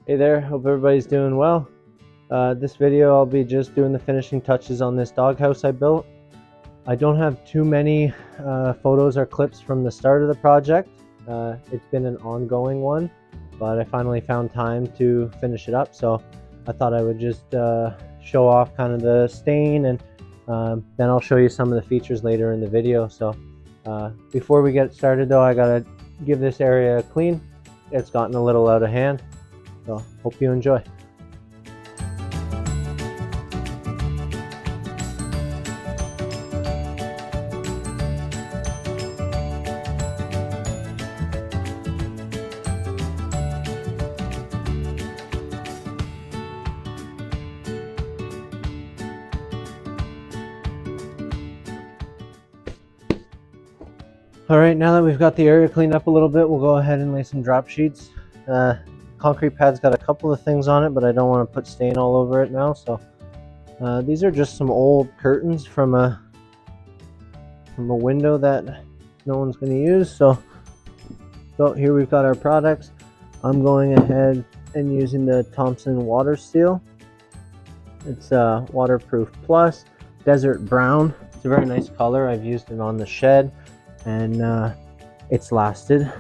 Hey there, hope everybody's doing well. This video I'll be just doing the finishing touches on this doghouse I built. I don't have too many photos or clips from the start of the project. It's been an ongoing one, but I finally found time to finish it up, so I thought I would just show off kind of the stain, and then I'll show you some of the features later in the video. So before we get started though, I gotta give this area a clean. It's gotten a little out of hand. So hope you enjoy. All right, now that we've got the area cleaned up a little bit, we'll go ahead and lay some drop sheets. Concrete pad's got a couple of things on it, but I don't want to put stain all over it now. So these are just some old curtains from a window that no one's going to use. So here we've got our products. I'm going ahead and using the Thompson water seal. It's waterproof plus desert brown. It's a very nice color. I've used it on the shed, and it's lasted.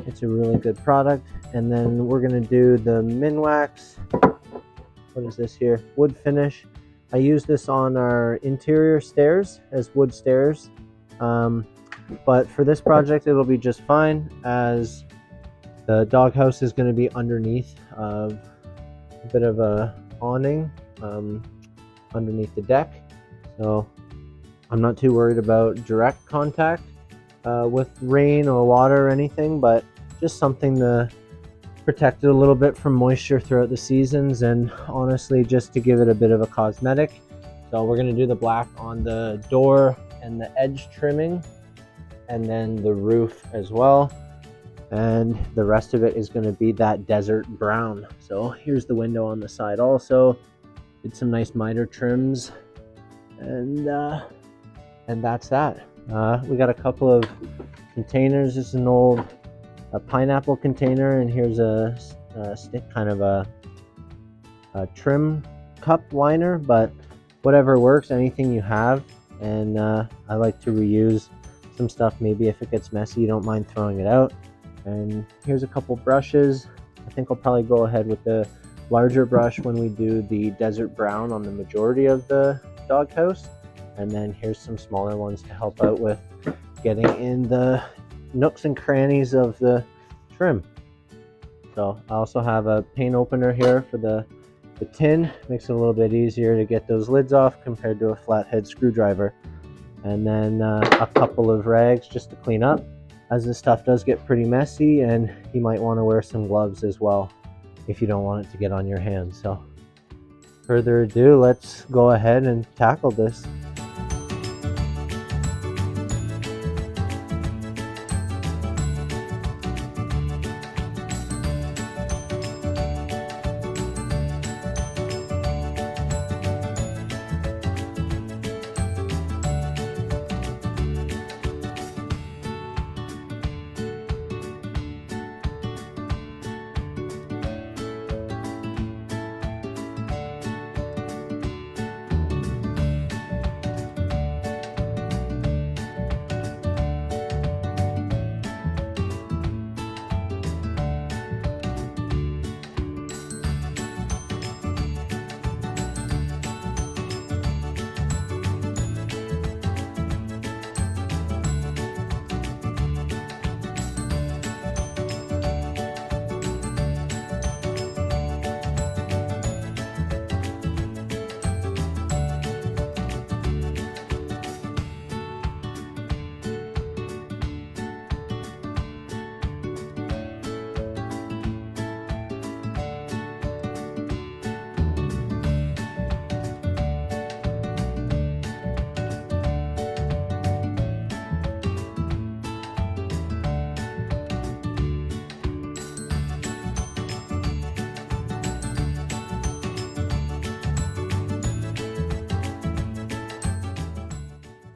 It's a really good product. And then we're gonna do the Minwax. What is this here? Wood finish. I use this on our interior stairs as wood stairs, but for this project it'll be just fine, as the doghouse is going to be underneath of a bit of a awning underneath the deck, so I'm not too worried about direct contact with rain or water or anything, but just something to protect it a little bit from moisture throughout the seasons, and honestly just to give it a bit of a cosmetic. So we're going to do the black on the door and the edge trimming, and then the roof as well, and the rest of it is going to be that desert brown. So here's the window on the side also. Did some nice miter trims, and that's that. We got a couple of containers. This is an old pineapple container, and here's a stick, kind of a trim cup liner, but whatever works, anything you have. And I like to reuse some stuff. Maybe if it gets messy, you don't mind throwing it out. And here's a couple brushes. I think I'll probably go ahead with the larger brush when we do the desert brown on the majority of the doghouse. And then here's some smaller ones to help out with getting in the nooks and crannies of the trim. So I also have a paint opener here for the tin. Makes it a little bit easier to get those lids off compared to a flathead screwdriver. And then a couple of rags just to clean up, as this stuff does get pretty messy, and you might want to wear some gloves as well if you don't want it to get on your hands. So further ado, let's go ahead and tackle this.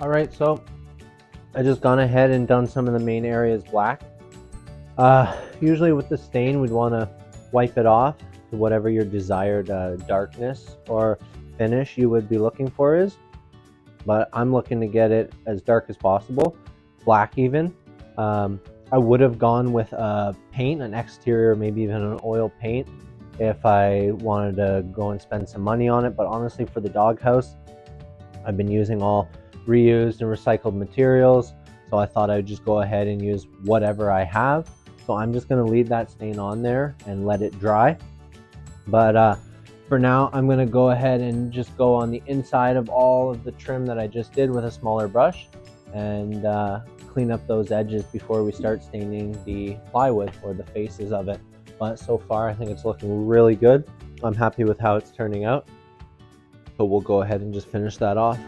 All right, so I just gone ahead and done some of the main areas black. Usually with the stain, we'd want to wipe it off to whatever your desired darkness or finish you would be looking for is. But I'm looking to get it as dark as possible, black even. I would have gone with a paint, an exterior, maybe even an oil paint if I wanted to go and spend some money on it. But honestly, for the doghouse, I've been using all reused and recycled materials, so I thought I'd just go ahead and use whatever I have. So I'm just going to leave that stain on there and let it dry. But for now, I'm going to go ahead and just go on the inside of all of the trim that I just did with a smaller brush and clean up those edges before we start staining the plywood or the faces of it. But so far, I think it's looking really good. I'm happy with how it's turning out. So we'll go ahead and just finish that off.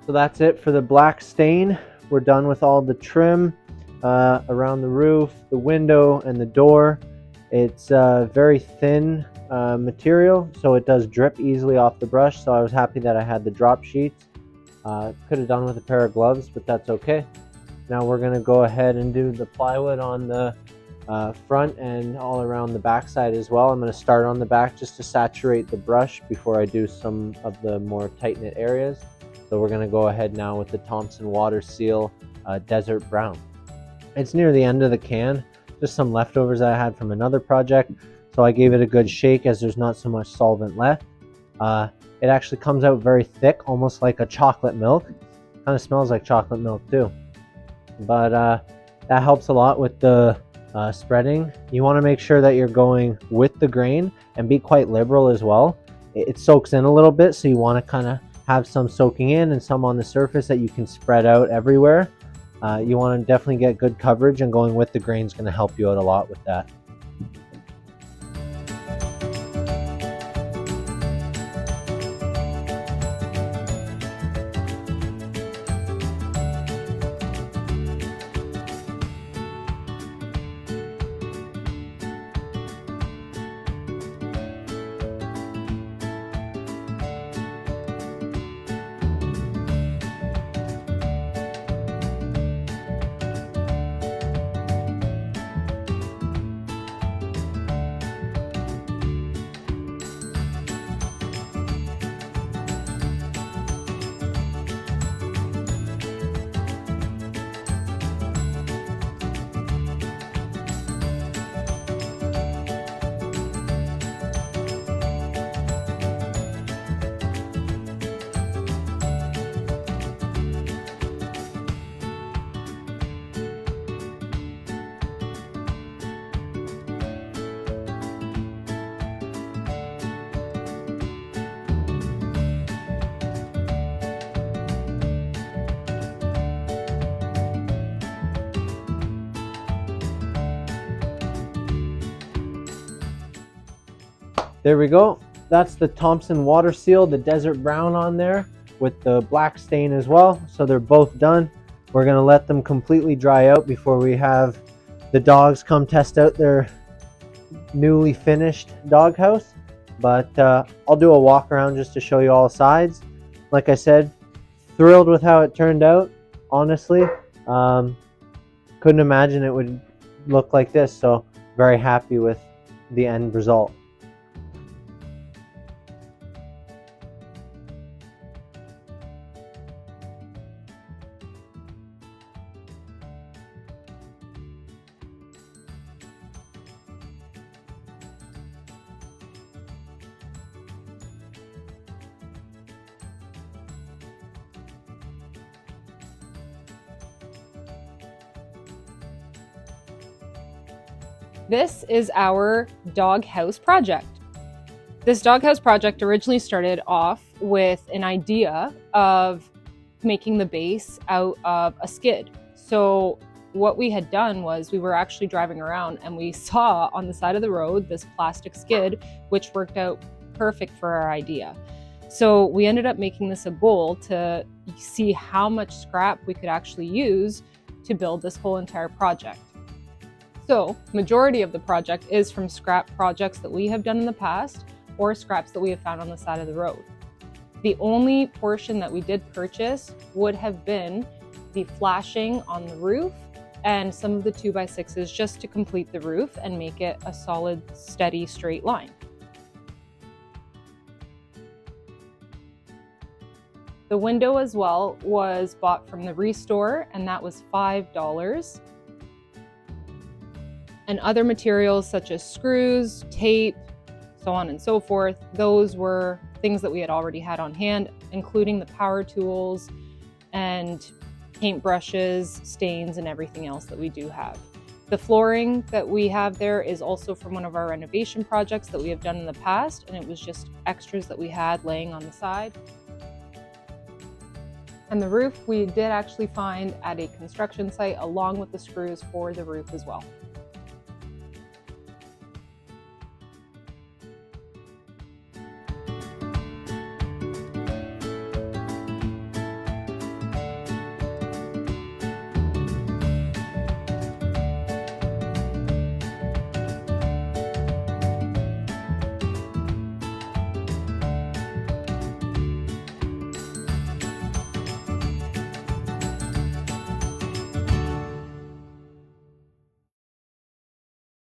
So that's it for the black stain. We're done with all the trim around the roof, the window, and the door. It's very thin material, so it does drip easily off the brush. So I was happy that I had the drop sheets. Could have done with a pair of gloves, but that's okay. Now we're going to go ahead and do the plywood on the front and all around the back side as well. I'm going to start on the back just to saturate the brush before I do some of the more tight-knit areas. So we're going to go ahead now with the Thompson Water Seal Desert Brown. It's near the end of the can, just some leftovers that I had from another project. So I gave it a good shake as there's not so much solvent left. It actually comes out very thick, almost like a chocolate milk. Kind of smells like chocolate milk too. But that helps a lot with the spreading. You want to make sure that you're going with the grain and be quite liberal as well. It soaks in a little bit, so you want to kind of have some soaking in and some on the surface that you can spread out everywhere. You want to definitely get good coverage, and going with the grain is going to help you out a lot with that. There we go. That's the Thompson Water Seal, the Desert Brown on there with the black stain as well. So they're both done. We're going to let them completely dry out before we have the dogs come test out their newly finished doghouse. But I'll do a walk around just to show you all sides. Like I said, thrilled with how it turned out, honestly. Couldn't imagine it would look like this, so very happy with the end result. This is our doghouse project. This doghouse project originally started off with an idea of making the base out of a skid. So what we had done was we were actually driving around and we saw on the side of the road this plastic skid, which worked out perfect for our idea. So we ended up making this a goal to see how much scrap we could actually use to build this whole entire project. So majority of the project is from scrap projects that we have done in the past or scraps that we have found on the side of the road. The only portion that we did purchase would have been the flashing on the roof and some of the 2x6s just to complete the roof and make it a solid, steady, straight line. The window as well was bought from the Restore, and that was $5. And other materials such as screws, tape, so on and so forth, those were things that we had already had on hand, including the power tools and paint brushes, stains, and everything else that we do have. The flooring that we have there is also from one of our renovation projects that we have done in the past, and it was just extras that we had laying on the side. And the roof we did actually find at a construction site along with the screws for the roof as well.